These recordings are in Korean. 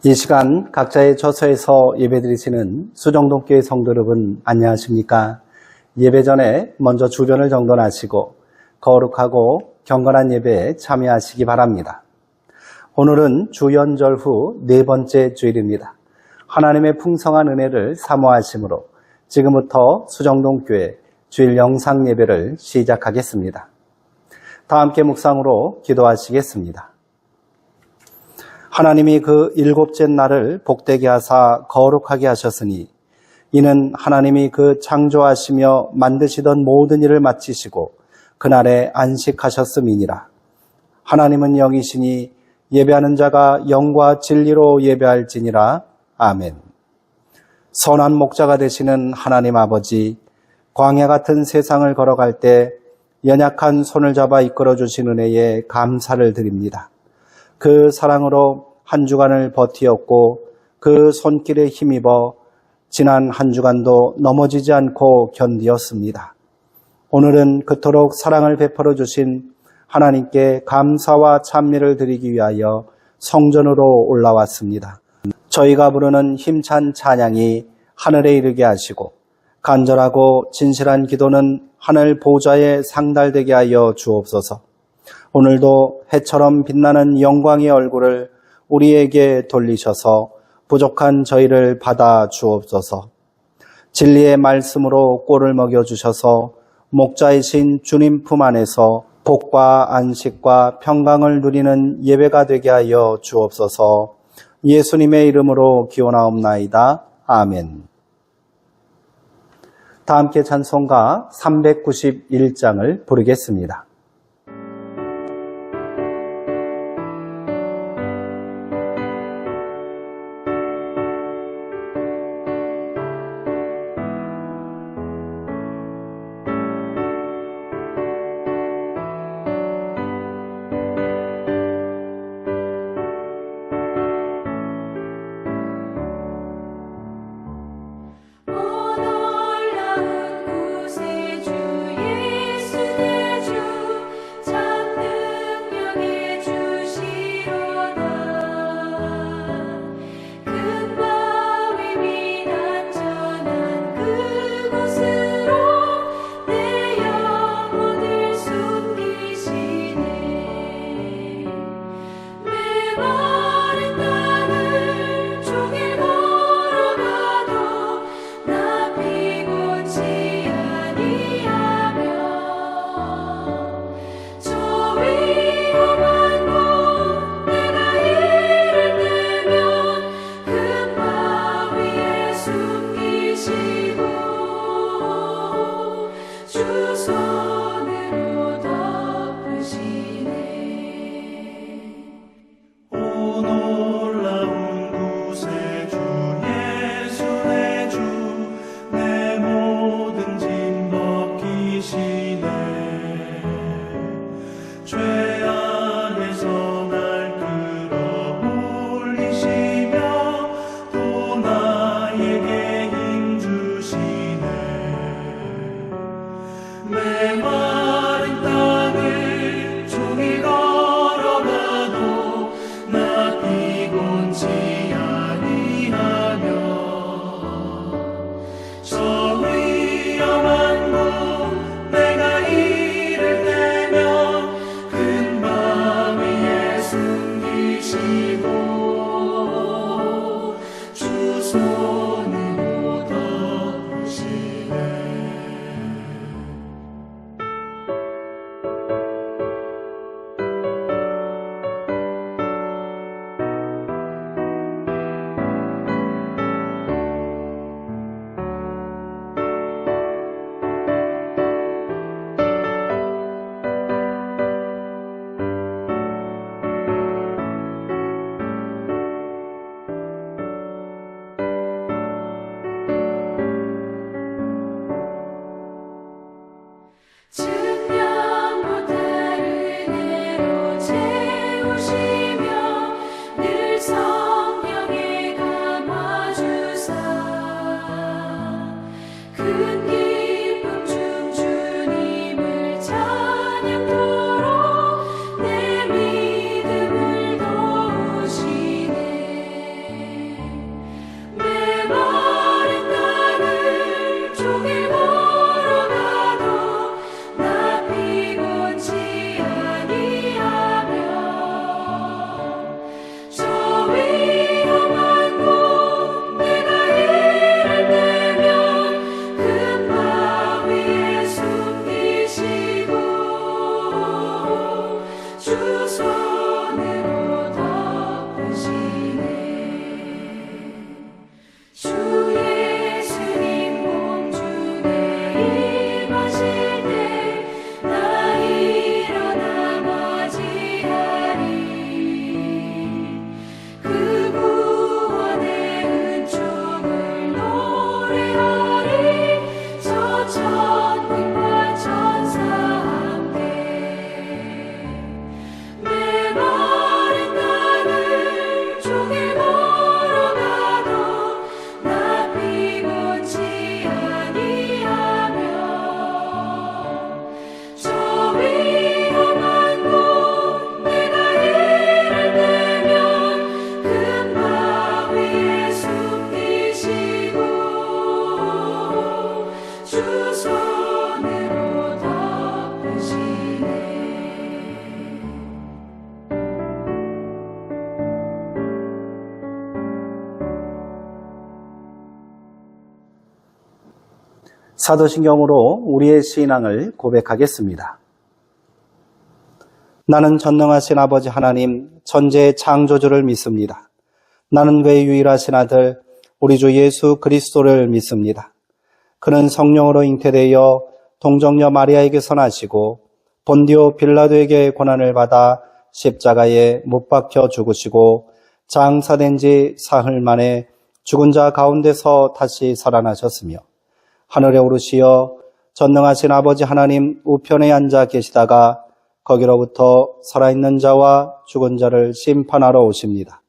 이 시간 각자의 처소에서 예배드리시는 수정동교회 성도 여러분 안녕하십니까? 예배 전에 먼저 주변을 정돈하시고 거룩하고 경건한 예배에 참여하시기 바랍니다. 오늘은 주연절 후 네 번째 주일입니다. 하나님의 풍성한 은혜를 사모하심으로 지금부터 수정동교회 주일 영상 예배를 시작하겠습니다. 다 함께 묵상으로 기도하시겠습니다. 하나님이 그 일곱째 날을 복되게 하사 거룩하게 하셨으니 이는 하나님이 그 창조하시며 만드시던 모든 일을 마치시고 그날에 안식하셨음이니라. 하나님은 영이시니 예배하는 자가 영과 진리로 예배할지니라. 아멘. 선한 목자가 되시는 하나님 아버지, 광야 같은 세상을 걸어갈 때 연약한 손을 잡아 이끌어주신 은혜에 감사를 드립니다. 그 사랑으로 한 주간을 버티었고 그 손길에 힘입어 지난 한 주간도 넘어지지 않고 견디었습니다. 오늘은 그토록 사랑을 베풀어 주신 하나님께 감사와 찬미를 드리기 위하여 성전으로 올라왔습니다. 저희가 부르는 힘찬 찬양이 하늘에 이르게 하시고 간절하고 진실한 기도는 하늘 보좌에 상달되게 하여 주옵소서. 오늘도 해처럼 빛나는 영광의 얼굴을 우리에게 돌리셔서 부족한 저희를 받아 주옵소서. 진리의 말씀으로 꼴을 먹여주셔서 목자이신 주님 품 안에서 복과 안식과 평강을 누리는 예배가 되게 하여 주옵소서. 예수님의 이름으로 기원하옵나이다. 아멘. 다 함께 찬송가 391장을 부르겠습니다. 사도신경으로 우리의 신앙을 고백하겠습니다. 나는 전능하신 아버지 하나님, 천지의 창조주를 믿습니다. 나는 그의 유일하신 아들, 우리 주 예수 그리스도를 믿습니다. 그는 성령으로 잉태되어 동정녀 마리아에게서 나시고 본디오 빌라도에게 고난을 받아 십자가에 못 박혀 죽으시고 장사된 지 사흘 만에 죽은 자 가운데서 다시 살아나셨으며 하늘에 오르시어 전능하신 아버지 하나님 우편에 앉아 계시다가 거기로부터 살아있는 자와 죽은 자를 심판하러 오십니다.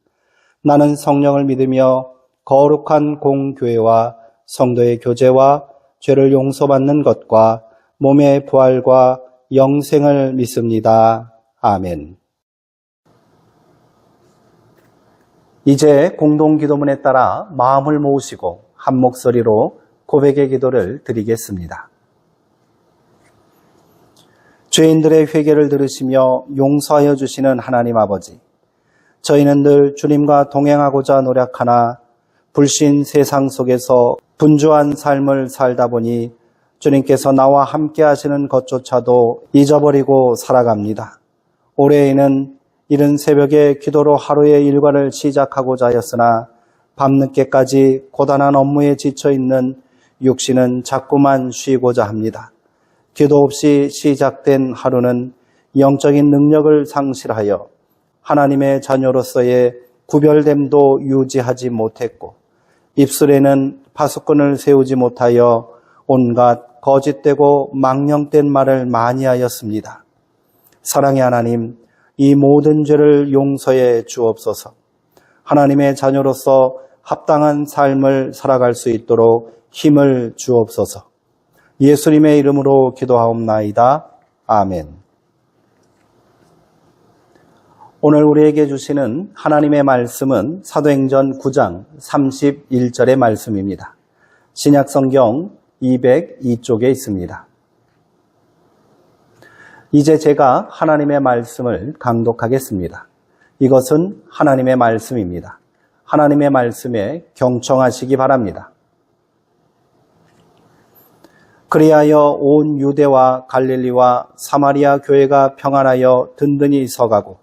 나는 성령을 믿으며 거룩한 공교회와 성도의 교제와 죄를 용서받는 것과 몸의 부활과 영생을 믿습니다. 아멘. 이제 공동기도문에 따라 마음을 모으시고 한 목소리로 고백의 기도를 드리겠습니다. 죄인들의 회개를 들으시며 용서하여 주시는 하나님 아버지, 저희는 늘 주님과 동행하고자 노력하나 불신 세상 속에서 분주한 삶을 살다 보니 주님께서 나와 함께 하시는 것조차도 잊어버리고 살아갑니다. 올해에는 이른 새벽에 기도로 하루의 일과를 시작하고자 하였으나 밤늦게까지 고단한 업무에 지쳐있는 육신은 자꾸만 쉬고자 합니다. 기도 없이 시작된 하루는 영적인 능력을 상실하여 하나님의 자녀로서의 구별됨도 유지하지 못했고 입술에는 파수꾼을 세우지 못하여 온갖 거짓되고 망령된 말을 많이 하였습니다. 사랑의 하나님, 이 모든 죄를 용서해 주옵소서. 하나님의 자녀로서 합당한 삶을 살아갈 수 있도록 힘을 주옵소서. 예수님의 이름으로 기도하옵나이다. 아멘. 오늘 우리에게 주시는 하나님의 말씀은 사도행전 9장 31절의 말씀입니다. 신약성경 202쪽에 있습니다. 이제 제가 하나님의 말씀을 강독하겠습니다. 이것은 하나님의 말씀입니다. 하나님의 말씀에 경청하시기 바랍니다. 그리하여 온 유대와 갈릴리와 사마리아 교회가 평안하여 든든히 서가고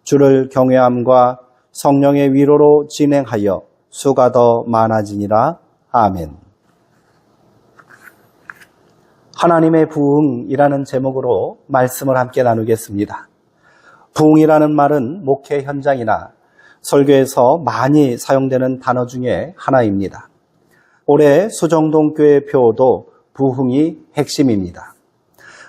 주를 경외함과 성령의 위로로 진행하여 수가 더 많아지니라. 아멘. 하나님의 부흥이라는 제목으로 말씀을 함께 나누겠습니다. 부흥이라는 말은 목회 현장이나 설교에서 많이 사용되는 단어 중에 하나입니다. 올해 수정동교회 표도 부흥이 핵심입니다.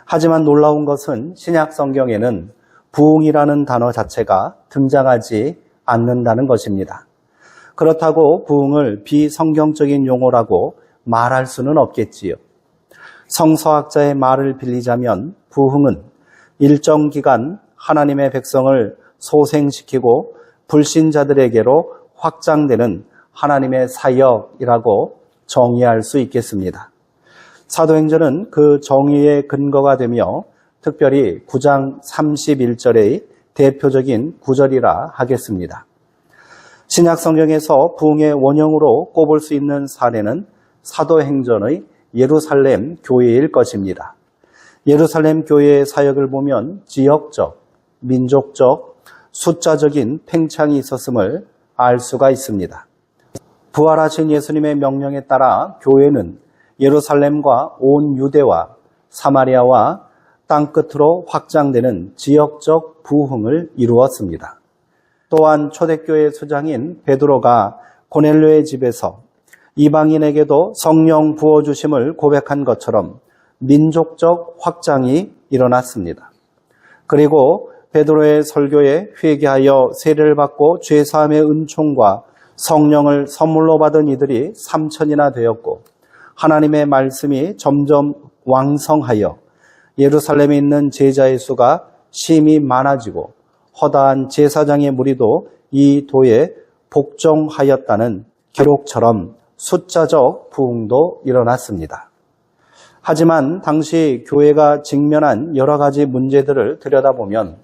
하지만 놀라운 것은 신약 성경에는 부흥이라는 단어 자체가 등장하지 않는다는 것입니다. 그렇다고 부흥을 비성경적인 용어라고 말할 수는 없겠지요. 성서학자의 말을 빌리자면 부흥은 일정 기간 하나님의 백성을 소생시키고 불신자들에게로 확장되는 하나님의 사역이라고 정의할 수 있겠습니다. 사도행전은 그 정의의 근거가 되며 특별히 9장 31절의 대표적인 구절이라 하겠습니다. 신약 성경에서 부흥의 원형으로 꼽을 수 있는 사례는 사도행전의 예루살렘 교회일 것입니다. 예루살렘 교회의 사역을 보면 지역적, 민족적, 숫자적인 팽창이 있었음을 알 수가 있습니다. 부활하신 예수님의 명령에 따라 교회는 예루살렘과 온 유대와 사마리아와 땅끝으로 확장되는 지역적 부흥을 이루었습니다. 또한 초대교회 수장인 베드로가 고넬료의 집에서 이방인에게도 성령 부어주심을 고백한 것처럼 민족적 확장이 일어났습니다. 그리고 베드로의 설교에 회개하여 세례를 받고 죄사함의 은총과 성령을 선물로 받은 이들이 3,000이나 되었고 하나님의 말씀이 점점 왕성하여 예루살렘에 있는 제자의 수가 심히 많아지고 허다한 제사장의 무리도 이 도에 복종하였다는 기록처럼 숫자적 부흥도 일어났습니다. 하지만 당시 교회가 직면한 여러 가지 문제들을 들여다보면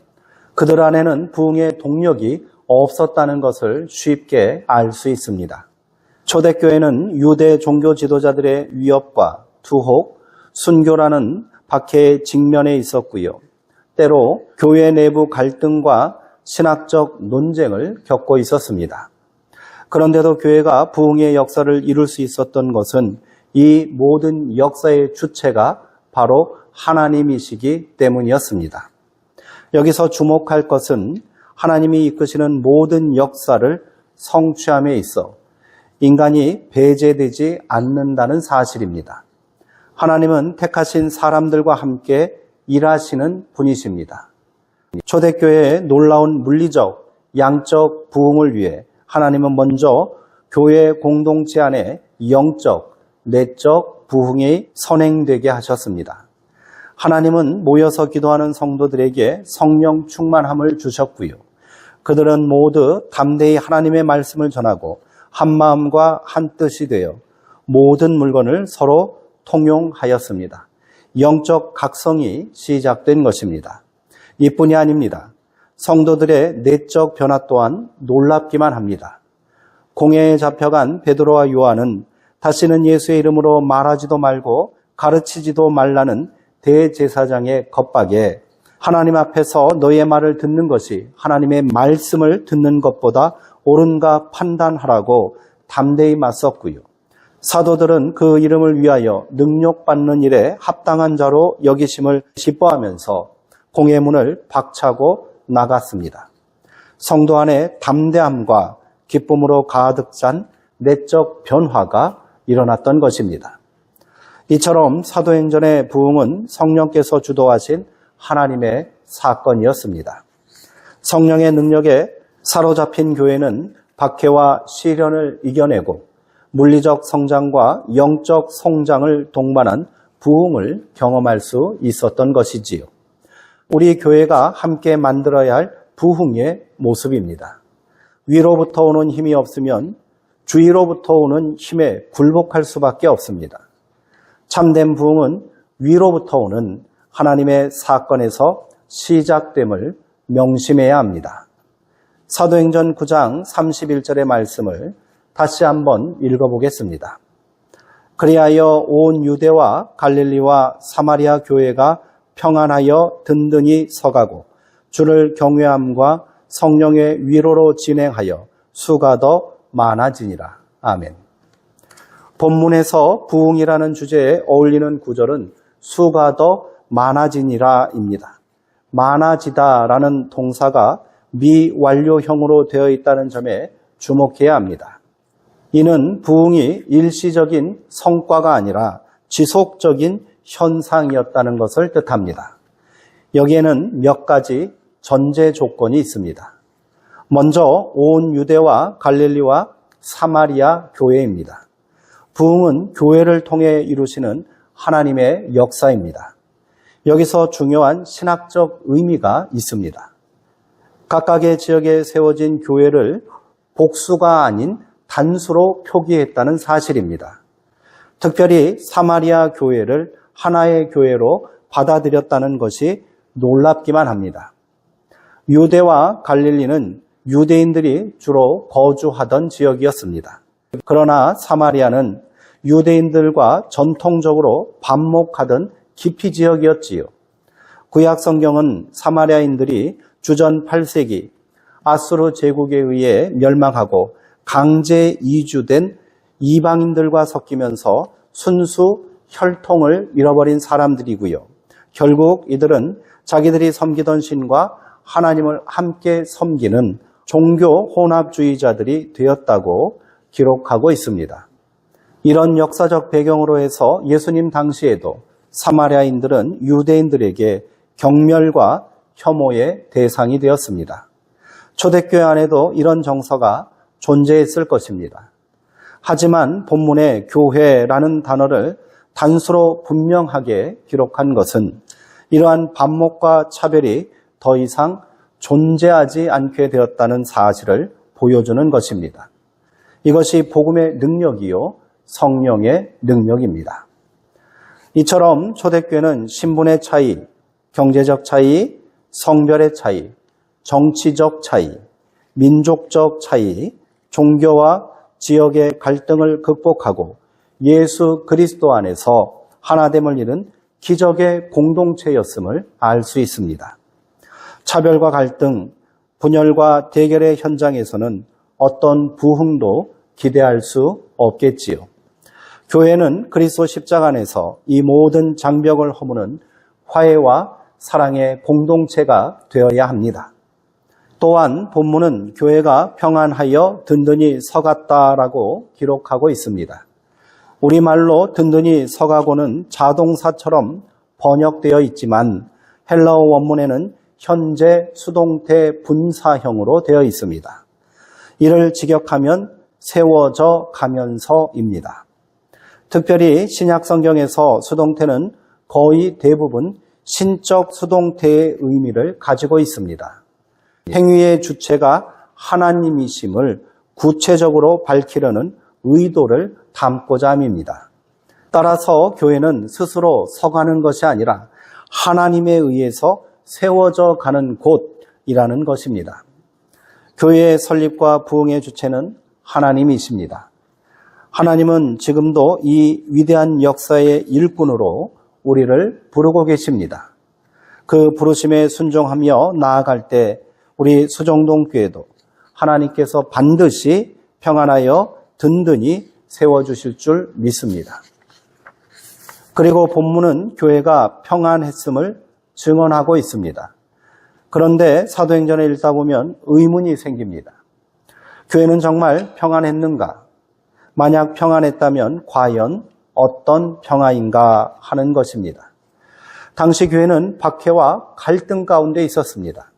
그들 안에는 부흥의 동력이 없었다는 것을 쉽게 알 수 있습니다. 초대교회는 유대 종교 지도자들의 위협과 투혹, 순교라는 박해의 직면에 있었고요. 때로 교회 내부 갈등과 신학적 논쟁을 겪고 있었습니다. 그런데도 교회가 부흥의 역사를 이룰 수 있었던 것은 이 모든 역사의 주체가 바로 하나님이시기 때문이었습니다. 여기서 주목할 것은 하나님이 이끄시는 모든 역사를 성취함에 있어 인간이 배제되지 않는다는 사실입니다. 하나님은 택하신 사람들과 함께 일하시는 분이십니다. 초대교회의 놀라운 물리적, 양적 부흥을 위해 하나님은 먼저 교회 공동체 안에 영적, 내적 부흥이 선행되게 하셨습니다. 하나님은 모여서 기도하는 성도들에게 성령 충만함을 주셨고요. 그들은 모두 담대히 하나님의 말씀을 전하고 한 마음과 한 뜻이 되어 모든 물건을 서로 통용하였습니다. 영적 각성이 시작된 것입니다. 이뿐이 아닙니다. 성도들의 내적 변화 또한 놀랍기만 합니다. 공회에 잡혀간 베드로와 요한은 다시는 예수의 이름으로 말하지도 말고 가르치지도 말라는 대제사장의 겁박에 하나님 앞에서 너의 말을 듣는 것이 하나님의 말씀을 듣는 것보다 옳은가 판단하라고 담대히 맞섰고요. 사도들은 그 이름을 위하여 능력받는 일에 합당한 자로 여기심을 기뻐하면서 공회문을 박차고 나갔습니다. 성도 안에 담대함과 기쁨으로 가득 찬 내적 변화가 일어났던 것입니다. 이처럼 사도행전의 부흥은 성령께서 주도하신 하나님의 사건이었습니다. 성령의 능력에 사로잡힌 교회는 박해와 시련을 이겨내고 물리적 성장과 영적 성장을 동반한 부흥을 경험할 수 있었던 것이지요. 우리 교회가 함께 만들어야 할 부흥의 모습입니다. 위로부터 오는 힘이 없으면 주위로부터 오는 힘에 굴복할 수밖에 없습니다. 참된 부흥은 위로부터 오는 하나님의 사건에서 시작됨을 명심해야 합니다. 사도행전 9장 31절의 말씀을 다시 한번 읽어보겠습니다. 그리하여 온 유대와 갈릴리와 사마리아 교회가 평안하여 든든히 서가고 주를 경외함과 성령의 위로로 진행하여 수가 더 많아지니라. 아멘. 본문에서 부흥이라는 주제에 어울리는 구절은 수가 더 많아지니라입니다. 많아지다라는 동사가 미완료형으로 되어 있다는 점에 주목해야 합니다. 이는 부흥이 일시적인 성과가 아니라 지속적인 현상이었다는 것을 뜻합니다. 여기에는 몇 가지 전제 조건이 있습니다. 먼저 온 유대와 갈릴리와 사마리아 교회입니다. 부흥은 교회를 통해 이루시는 하나님의 역사입니다. 여기서 중요한 신학적 의미가 있습니다. 각각의 지역에 세워진 교회를 복수가 아닌 단수로 표기했다는 사실입니다. 특별히 사마리아 교회를 하나의 교회로 받아들였다는 것이 놀랍기만 합니다. 유대와 갈릴리는 유대인들이 주로 거주하던 지역이었습니다. 그러나 사마리아는 유대인들과 전통적으로 반목하던 기피 지역이었지요. 구약 성경은 사마리아인들이 주전 8세기 아수르 제국에 의해 멸망하고 강제 이주된 이방인들과 섞이면서 순수 혈통을 잃어버린 사람들이고요. 결국 이들은 자기들이 섬기던 신과 하나님을 함께 섬기는 종교 혼합주의자들이 되었다고 기록하고 있습니다. 이런 역사적 배경으로 해서 예수님 당시에도 사마리아인들은 유대인들에게 경멸과 혐오의 대상이 되었습니다. 초대교회 안에도 이런 정서가 존재했을 것입니다. 하지만 본문의 교회라는 단어를 단수로 분명하게 기록한 것은 이러한 반목과 차별이 더 이상 존재하지 않게 되었다는 사실을 보여주는 것입니다. 이것이 복음의 능력이요 성령의 능력입니다. 이처럼 초대교회는 신분의 차이, 경제적 차이, 성별의 차이, 정치적 차이, 민족적 차이, 종교와 지역의 갈등을 극복하고 예수 그리스도 안에서 하나됨을 이룬 기적의 공동체였음을 알 수 있습니다. 차별과 갈등, 분열과 대결의 현장에서는 어떤 부흥도 기대할 수 없겠지요. 교회는 그리스도 십자가 안에서 이 모든 장벽을 허무는 화해와 사랑의 공동체가 되어야 합니다. 또한 본문은 교회가 평안하여 든든히 서갔다라고 기록하고 있습니다. 우리말로 든든히 서가고는 자동사처럼 번역되어 있지만 헬라어 원문에는 현재 수동태 분사형으로 되어 있습니다. 이를 직역하면 세워져 가면서입니다. 특별히 신약 성경에서 수동태는 거의 대부분 신적 수동태의 의미를 가지고 있습니다. 행위의 주체가 하나님이심을 구체적으로 밝히려는 의도를 담고자 함입니다. 따라서 교회는 스스로 서가는 것이 아니라 하나님에 의해서 세워져 가는 곳이라는 것입니다. 교회의 설립과 부흥의 주체는 하나님이십니다. 하나님은 지금도 이 위대한 역사의 일꾼으로 우리를 부르고 계십니다. 그 부르심에 순종하며 나아갈 때 우리 수정동교회도 하나님께서 반드시 평안하여 든든히 세워주실 줄 믿습니다. 그리고 본문은 교회가 평안했음을 증언하고 있습니다. 그런데 사도행전을 읽다 보면 의문이 생깁니다. 교회는 정말 평안했는가? 만약 평안했다면 과연 어떤 평화인가 하는 것입니다. 당시 교회는 박해와 갈등 가운데 있었습니다.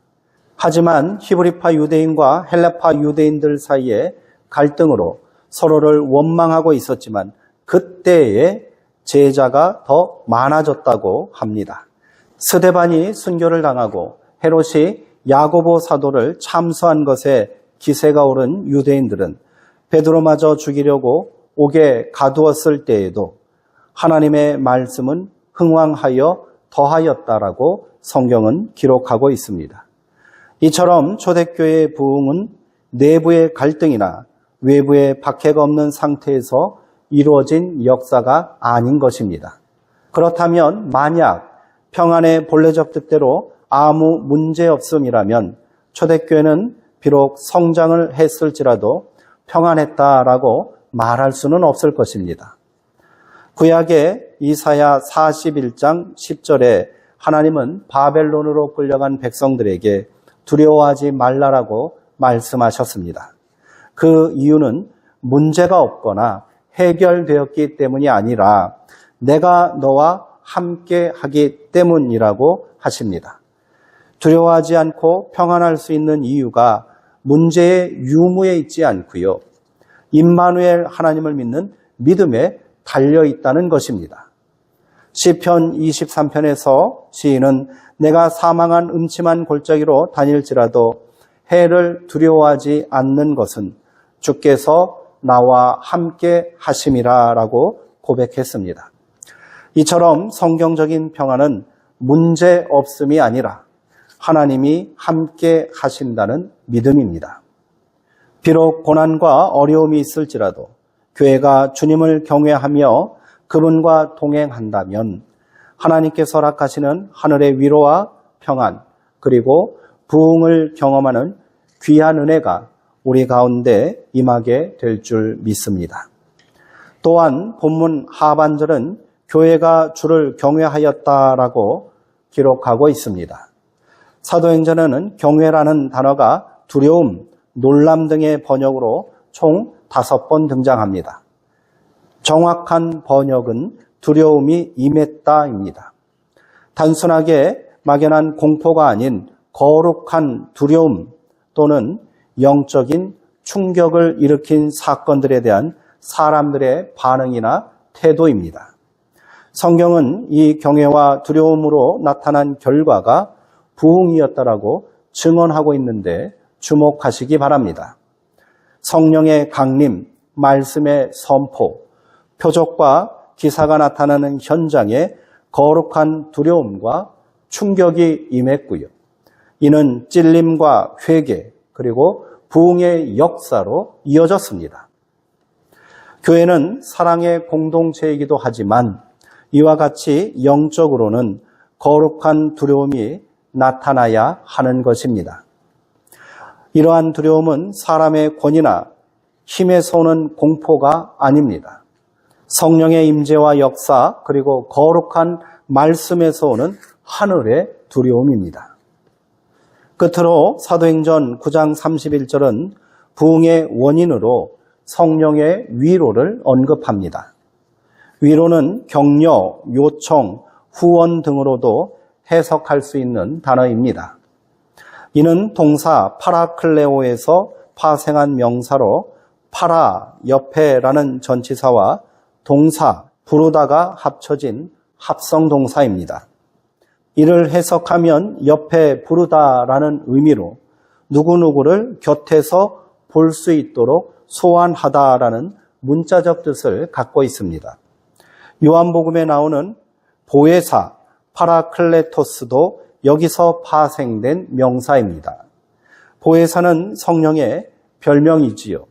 하지만 히브리파 유대인과 헬라파 유대인들 사이에 갈등으로 서로를 원망하고 있었지만 그때에 제자가 더 많아졌다고 합니다. 스데반이 순교를 당하고 헤롯이 야고보 사도를 참수한 것에 기세가 오른 유대인들은 베드로마저 죽이려고 옥에 가두었을 때에도 하나님의 말씀은 흥왕하여 더하였다라고 성경은 기록하고 있습니다. 이처럼 초대교회의 부흥은 내부의 갈등이나 외부의 박해가 없는 상태에서 이루어진 역사가 아닌 것입니다. 그렇다면 만약 평안의 본래적 뜻대로 아무 문제 없음이라면 초대교회는 비록 성장을 했을지라도 평안했다라고 말할 수는 없을 것입니다. 구약의 이사야 41장 10절에 하나님은 바벨론으로 끌려간 백성들에게 두려워하지 말라라고 말씀하셨습니다. 그 이유는 문제가 없거나 해결되었기 때문이 아니라 내가 너와 함께 하기 때문이라고 하십니다. 두려워하지 않고 평안할 수 있는 이유가 문제의 유무에 있지 않고요. 임마누엘 하나님을 믿는 믿음에 달려 있다는 것입니다. 시편 23편에서 시인은 내가 사망한 음침한 골짜기로 다닐지라도 해를 두려워하지 않는 것은 주께서 나와 함께 하심이라 라고 고백했습니다. 이처럼 성경적인 평안은 문제 없음이 아니라 하나님이 함께 하신다는 믿음입니다. 비록 고난과 어려움이 있을지라도 교회가 주님을 경외하며 그분과 동행한다면 하나님께서 허락하시는 하늘의 위로와 평안 그리고 부흥을 경험하는 귀한 은혜가 우리 가운데 임하게 될 줄 믿습니다. 또한 본문 하반절은 교회가 주를 경외하였다라고 기록하고 있습니다. 사도행전에는 경외라는 단어가 두려움, 놀람 등의 번역으로 총 5번 등장합니다. 정확한 번역은 두려움이 임했다입니다. 단순하게 막연한 공포가 아닌 거룩한 두려움 또는 영적인 충격을 일으킨 사건들에 대한 사람들의 반응이나 태도입니다. 성경은 이 경외와 두려움으로 나타난 결과가 부흥이었다라고 증언하고 있는데 주목하시기 바랍니다. 성령의 강림, 말씀의 선포, 표적과 기사가 나타나는 현장에 거룩한 두려움과 충격이 임했고요. 이는 찔림과 회개 그리고 부흥의 역사로 이어졌습니다. 교회는 사랑의 공동체이기도 하지만 이와 같이 영적으로는 거룩한 두려움이 나타나야 하는 것입니다. 이러한 두려움은 사람의 권위나 힘에서 오는 공포가 아닙니다. 성령의 임재와 역사 그리고 거룩한 말씀에서 오는 하늘의 두려움입니다. 끝으로 사도행전 9장 31절은 부흥의 원인으로 성령의 위로를 언급합니다. 위로는 격려, 요청, 후원 등으로도 해석할 수 있는 단어입니다. 이는 동사 파라클레오에서 파생한 명사로 파라, 옆에라는 전치사와 동사 부르다가 합쳐진 합성동사입니다. 이를 해석하면 옆에 부르다라는 의미로 누구누구를 곁에서 볼 수 있도록 소환하다라는 문자적 뜻을 갖고 있습니다. 요한복음에 나오는 보혜사 파라클레토스도 여기서 파생된 명사입니다. 보혜사는 성령의 별명이지요.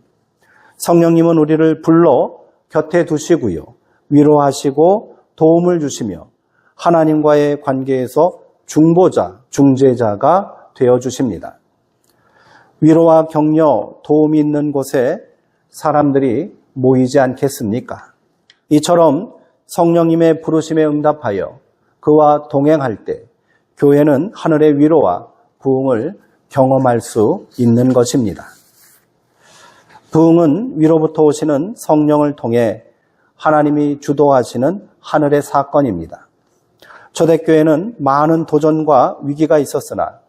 성령님은 우리를 불러 곁에 두시고요. 위로하시고 도움을 주시며 하나님과의 관계에서 중보자, 중재자가 되어주십니다. 위로와 격려, 도움이 있는 곳에 사람들이 모이지 않겠습니까? 이처럼 성령님의 부르심에 응답하여 그와 동행할 때 교회는 하늘의 위로와 부흥을 경험할 수 있는 것입니다. 부흥은 위로부터 오시는 성령을 통해 하나님이 주도하시는 하늘의 사건입니다. 초대교회는 많은 도전과 위기가 있었으나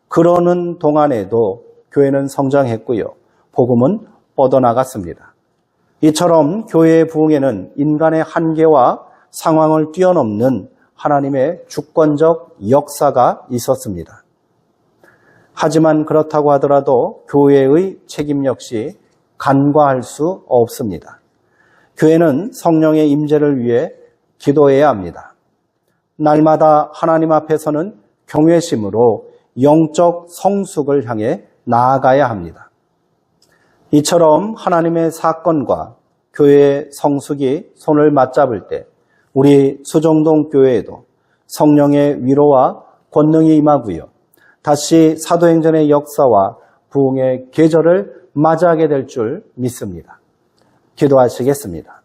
그러는 동안에도 교회는 성장했고요. 복음은 뻗어나갔습니다. 이처럼 교회의 부흥에는 인간의 한계와 상황을 뛰어넘는 하나님의 주권적 역사가 있었습니다. 하지만 그렇다고 하더라도 교회의 책임 역시 간과할 수 없습니다. 교회는 성령의 임재를 위해 기도해야 합니다. 날마다 하나님 앞에서는 경외심으로 영적 성숙을 향해 나아가야 합니다. 이처럼 하나님의 사건과 교회의 성숙이 손을 맞잡을 때 우리 수정동 교회에도 성령의 위로와 권능이 임하고요. 다시 사도행전의 역사와 부흥의 계절을 맞이하게 될 줄 믿습니다. 기도하시겠습니다.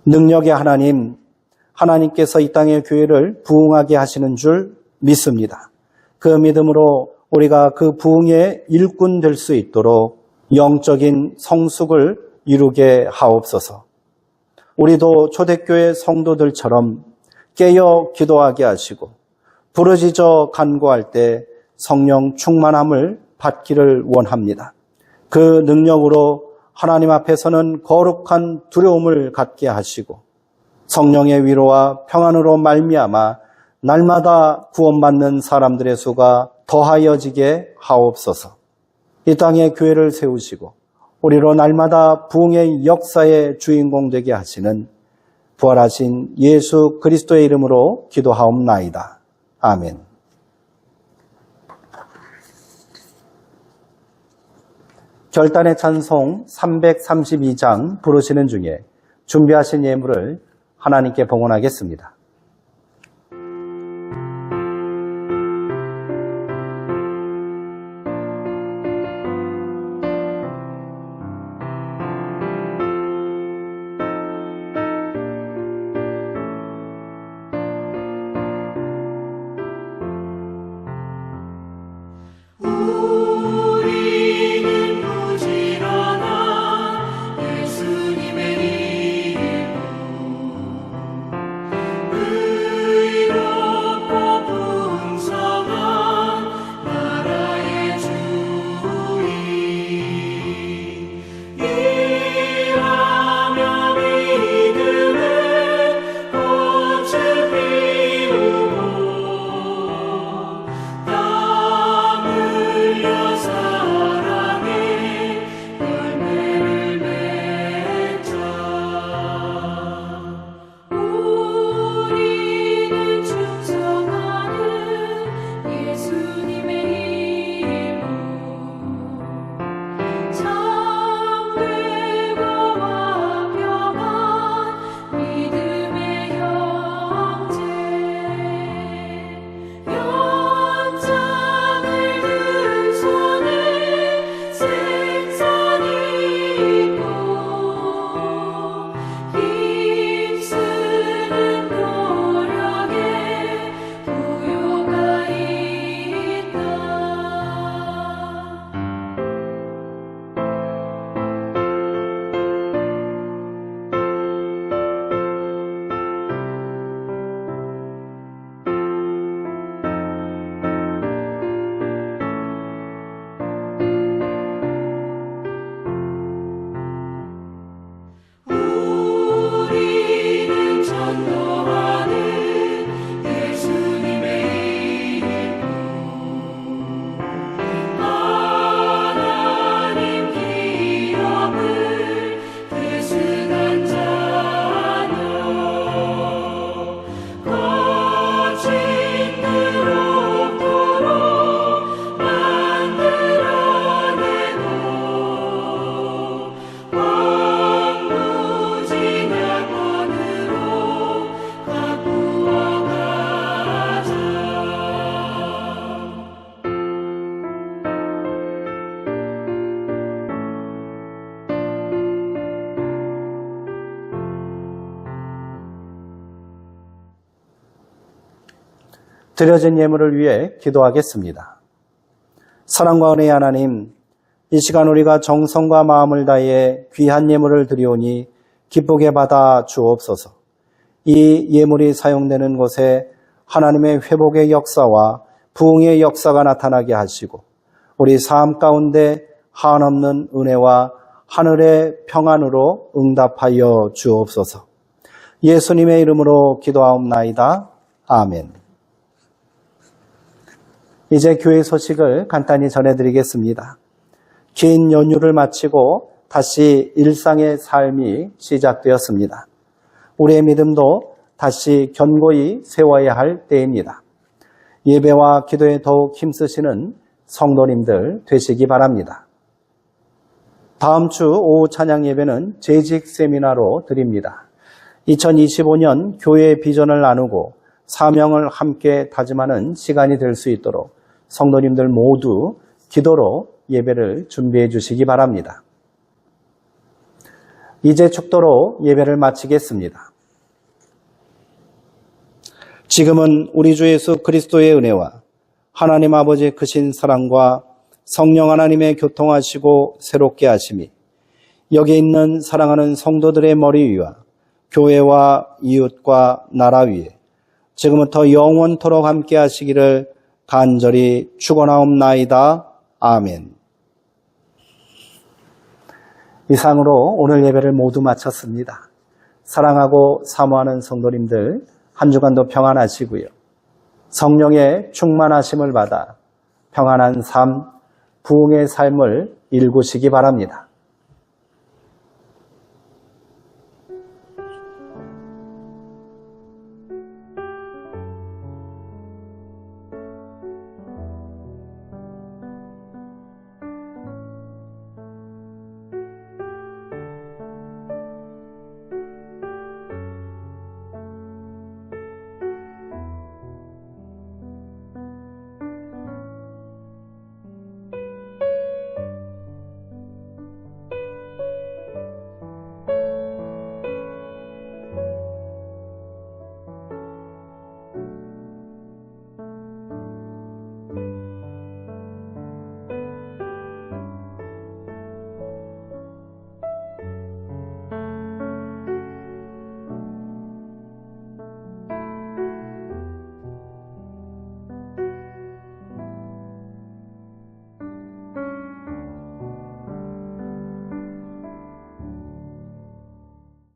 능력의 하나님, 하나님께서 이 땅의 교회를 부흥하게 하시는 줄 믿습니다. 그 믿음으로 우리가 그 부흥의 일꾼 될 수 있도록 영적인 성숙을 이루게 하옵소서. 우리도 초대교회 성도들처럼 깨어 기도하게 하시고 부르짖어 간구할 때 성령 충만함을 받기를 원합니다. 그 능력으로 하나님 앞에서는 거룩한 두려움을 갖게 하시고 성령의 위로와 평안으로 말미암아 날마다 구원받는 사람들의 수가 더하여지게 하옵소서. 이 땅에 교회를 세우시고 우리로 날마다 부흥의 역사의 주인공 되게 하시는 부활하신 예수 그리스도의 이름으로 기도하옵나이다. 아멘. 결단의 찬송 332장 부르시는 중에 준비하신 예물을 하나님께 봉헌하겠습니다. 우리는 부지런한 예수님의 이름 드려진 예물을 위해 기도하겠습니다. 사랑과 은혜의 하나님, 이 시간 우리가 정성과 마음을 다해 귀한 예물을 드리오니 기쁘게 받아 주옵소서. 이 예물이 사용되는 곳에 하나님의 회복의 역사와 부흥의 역사가 나타나게 하시고 우리 삶 가운데 한없는 은혜와 하늘의 평안으로 응답하여 주옵소서. 예수님의 이름으로 기도하옵나이다. 아멘. 이제 교회 소식을 간단히 전해드리겠습니다. 긴 연휴를 마치고 다시 일상의 삶이 시작되었습니다. 우리의 믿음도 다시 견고히 세워야 할 때입니다. 예배와 기도에 더욱 힘쓰시는 성도님들 되시기 바랍니다. 다음 주 오후 찬양 예배는 재직 세미나로 드립니다. 2025년 교회의 비전을 나누고 사명을 함께 다짐하는 시간이 될 수 있도록 성도님들 모두 기도로 예배를 준비해 주시기 바랍니다. 이제 축도로 예배를 마치겠습니다. 지금은 우리 주 예수 그리스도의 은혜와 하나님 아버지의 크신 사랑과 성령 하나님의 교통하시고 새롭게 하심이 여기 있는 사랑하는 성도들의 머리 위와 교회와 이웃과 나라 위에 지금부터 영원토록 함께 하시기를 간절히 축원하옵나이다. 아멘. 이상으로 오늘 예배를 모두 마쳤습니다. 사랑하고 사모하는 성도님들 한 주간도 평안하시고요. 성령의 충만하심을 받아 평안한 삶, 부흥의 삶을 일구시기 바랍니다.